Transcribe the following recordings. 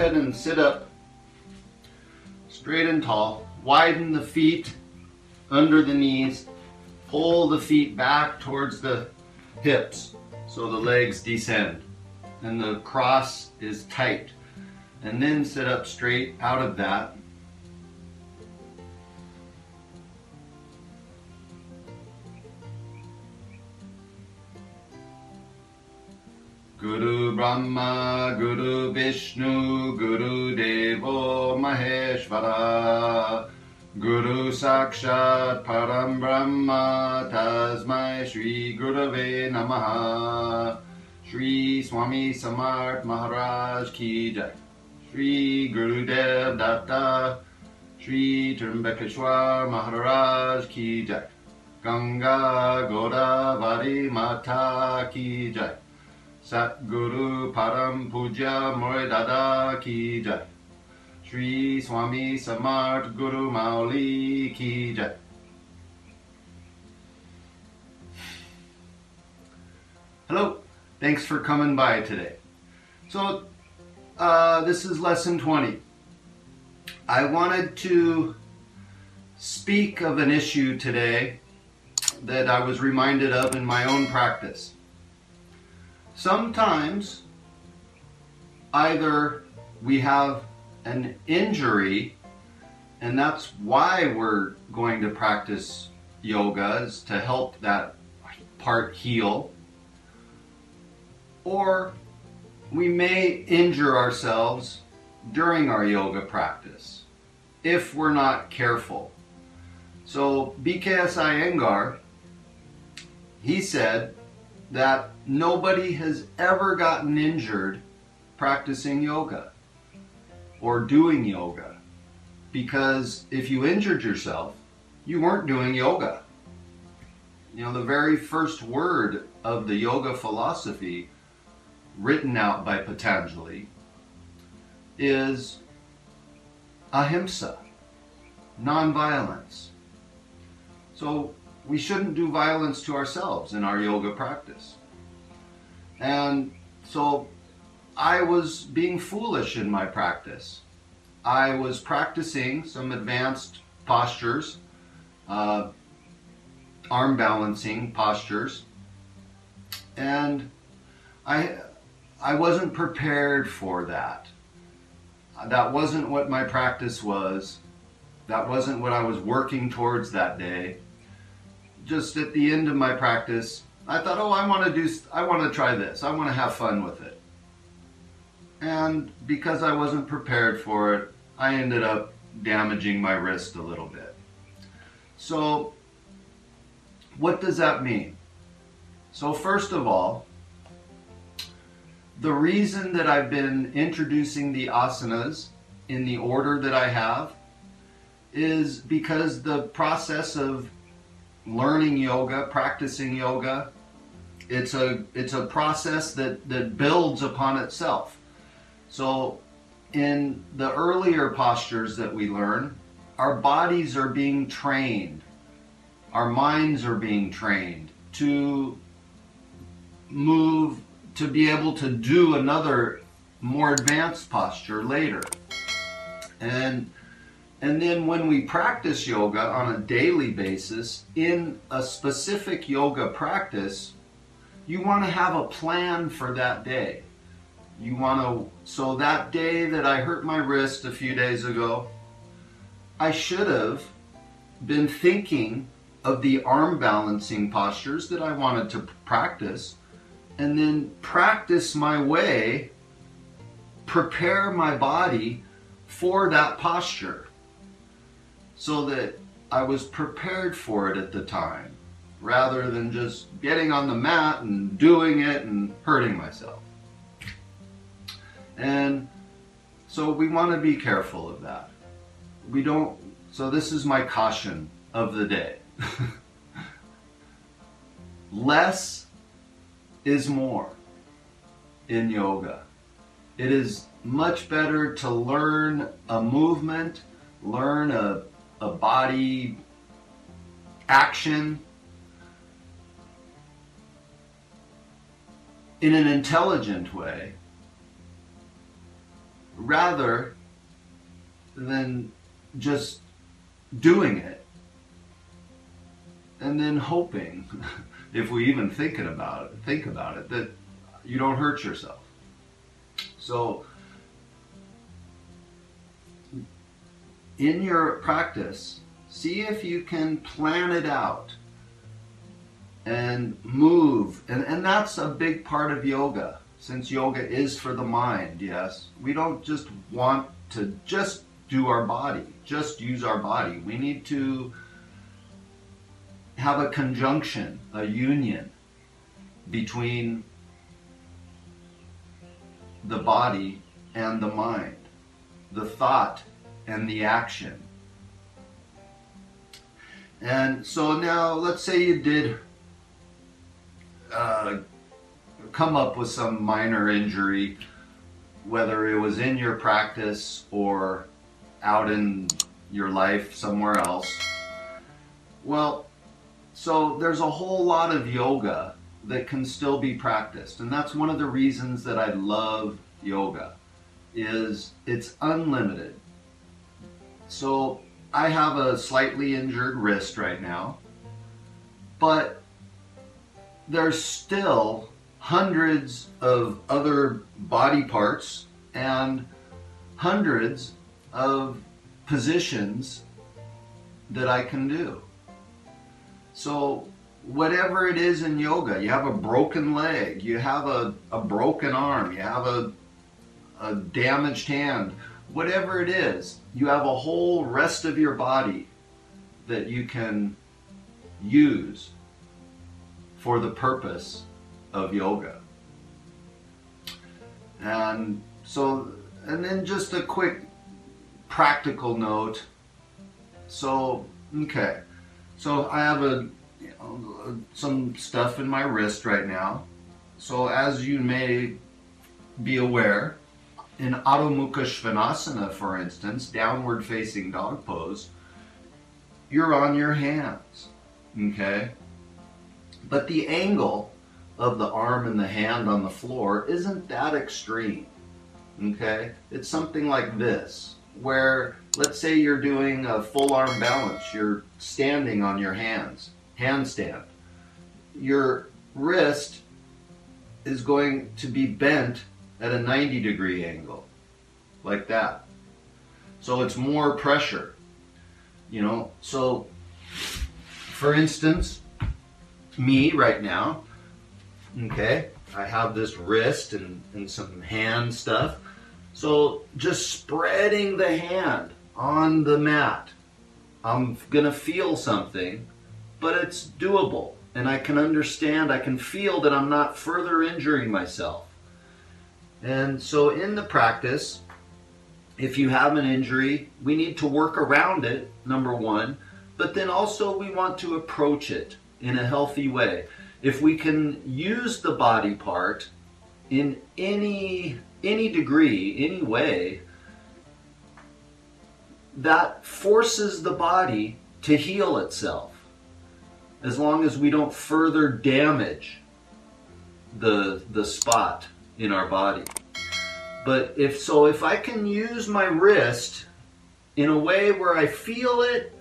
ahead and sit up straight and tall. Widen the feet under the knees. Pull the feet back towards the hips so the legs descend. And the cross is tight. And then sit up straight out of that. Guru Brahma, Guru Vishnu, Guru Devo Maheshwara, Guru Sakshat Param Brahma, Tasmai Shri Gurave Namaha. Shree Swami Samarth Maharaj Ki Jai. Shree Gurudev Datta. Shree Trimabakeshwar Maharaj Ki Jai. Ganga Godavari Mata Ki Jai. Satguru Param Puja Moy Dada Ki Jai. Shree Swami Samarth Guru Mauli Ki Jai. Hello, thanks for coming by today. So, this is lesson 20. I wanted to speak of an issue today that I was reminded of in my own practice. Sometimes either we have an injury, and that's why we're going to practice yoga, is to help that part heal, or we may injure ourselves during our yoga practice if we're not careful. So BKS Iyengar, he said that nobody has ever gotten injured practicing yoga or doing yoga, because if you injured yourself, you weren't doing yoga. You know, the very first word of the yoga philosophy written out by Patanjali is ahimsa, non-violence. So we shouldn't do violence to ourselves in our yoga practice. And so I was being foolish in my practice. I was practicing some advanced postures, arm balancing postures, and I wasn't prepared for that. That wasn't what my practice was. That wasn't what I was working towards that day. Just at the end of my practice, I thought, oh, I want to try this. I want to have fun with it. And because I wasn't prepared for it, I ended up damaging my wrist a little bit. So, what does that mean? So first of all, the reason that I've been introducing the asanas in the order that I have is because the process of learning yoga, practicing yoga, it's a process that builds upon itself. So in the earlier postures that we learn, our bodies are being trained, our minds are being trained to move, to be able to do another more advanced posture later. And then when we practice yoga on a daily basis, in a specific yoga practice, you want to have a plan for that day. You want to, so that day that I hurt my wrist a few days ago, I should have been thinking of the arm balancing postures that I wanted to practice, and then practice my way, prepare my body for that posture so that I was prepared for it at the time, rather than just getting on the mat and doing it and hurting myself. And so we want to be careful of that. So this is my caution of the day. Less is more in yoga. It is much better to learn a movement, learn a body action in an intelligent way, rather than just doing it and then hoping, if we even think about it, that you don't hurt yourself. So in your practice, see if you can plan it out and move. And that's a big part of yoga, since yoga is for the mind, yes. We don't just want to just do our body, just use our body. We need to have a conjunction, a union between the body and the mind, the thought and the action. And so now, let's say you did come up with some minor injury, whether it was in your practice or out in your life somewhere else. Well, so there's a whole lot of yoga that can still be practiced, and that's one of the reasons that I love yoga, is it's unlimited. So I have a slightly injured wrist right now, but there's still hundreds of other body parts and hundreds of positions that I can do. So whatever it is in yoga, you have a broken leg, you have a broken arm, you have a damaged hand, whatever it is, you have a whole rest of your body that you can use for the purpose of yoga. And so, and then just a quick practical note. So, okay, so I have some stuff in my wrist right now. So as you may be aware, in Adho Mukha Svanasana, for instance, downward facing dog pose, you're on your hands, okay? But the angle of the arm and the hand on the floor isn't that extreme, okay? It's something like this, where let's say you're doing a full arm balance, you're standing on your hands, handstand. Your wrist is going to be bent at a 90-degree angle, like that. So it's more pressure, you know. So, for instance, me right now, okay, I have this wrist and some hand stuff. So just spreading the hand on the mat, I'm gonna feel something, but it's doable. And I can understand, I can feel that I'm not further injuring myself. And so in the practice, if you have an injury, we need to work around it, number one, but then also we want to approach it in a healthy way. If we can use the body part in any degree, any way, that forces the body to heal itself, as long as we don't further damage the spot in our body. But if I can use my wrist in a way where I feel it,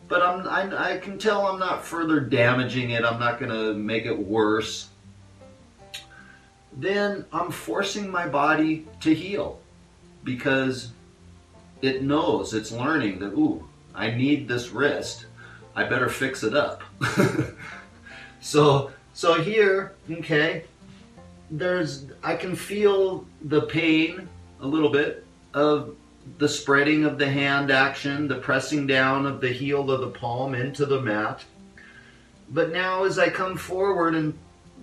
but I can tell I'm not further damaging it, I'm not going to make it worse, then I'm forcing my body to heal, because it knows, it's learning that, ooh, I need this wrist, I better fix it up. So here, okay, I can feel the pain a little bit of the spreading of the hand action, the pressing down of the heel of the palm into the mat. But now as I come forward and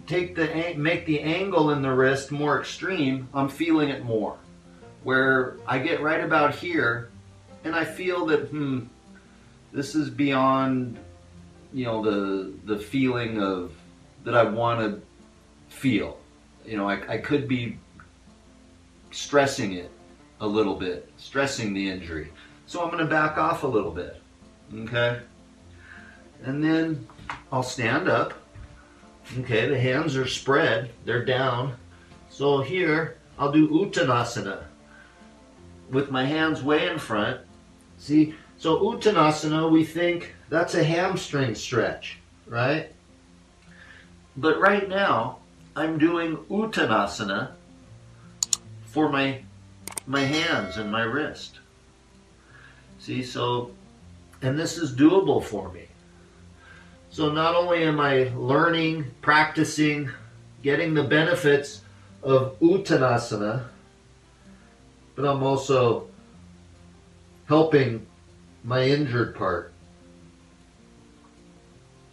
make the angle in the wrist more extreme, I'm feeling it more. Where I get right about here and I feel that, this is beyond, you know, the feeling of that I want to feel. You know, I could be stressing it a little bit, stressing the injury. So I'm going to back off a little bit, okay? And then I'll stand up. Okay, the hands are spread, they're down. So here, I'll do Uttanasana. with my hands way in front. See, so Uttanasana, we think that's a hamstring stretch, right? But right now, I'm doing Uttanasana for my hands and my wrist. See, so, and this is doable for me. So not only am I learning, practicing, getting the benefits of Uttanasana, but I'm also helping my injured part.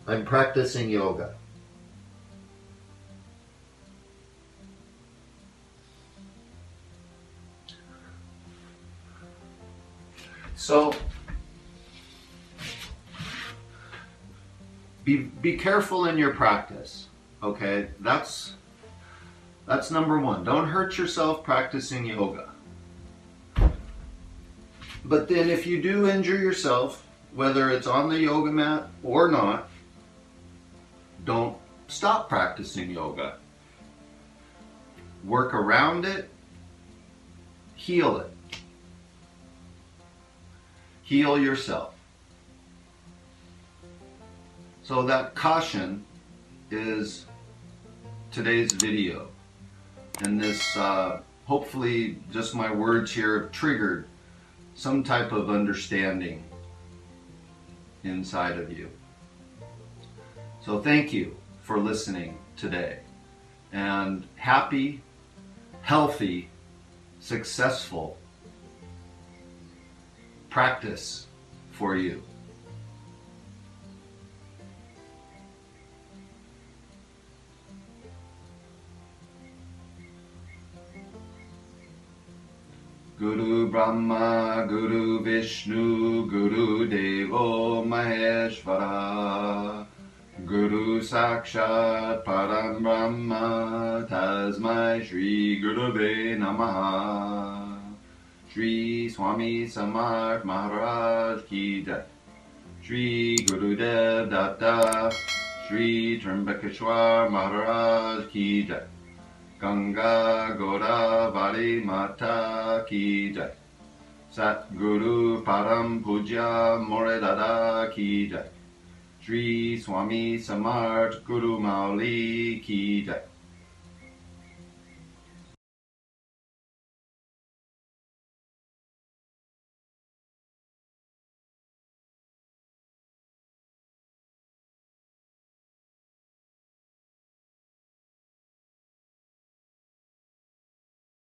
I'm practicing yoga. So be careful in your practice, okay? That's number one. Don't hurt yourself practicing yoga. But then if you do injure yourself, whether it's on the yoga mat or not, don't stop practicing yoga. Work around it, heal it. Heal yourself. So that caution is today's video. And this, hopefully just my words here have triggered some type of understanding inside of you. So thank you for listening today. And happy, healthy, successful practice for you. Guru Brahma, Guru Vishnu, Guru Devo Maheshwara, Guru Sakshat Param Brahma, Tasmai Shri Guruve Namaha. Shri Swami Samarth Maharaj Ki Jai. Shri Gurudev Datta. Shri Trimabakeshwar Maharaj Ki Jai. Ganga Godavari Mata Ki Jai. Sat Guru Param Puja More Dada Ki Jai. Shri Swami Samarth Guru Mauli Ki Jai.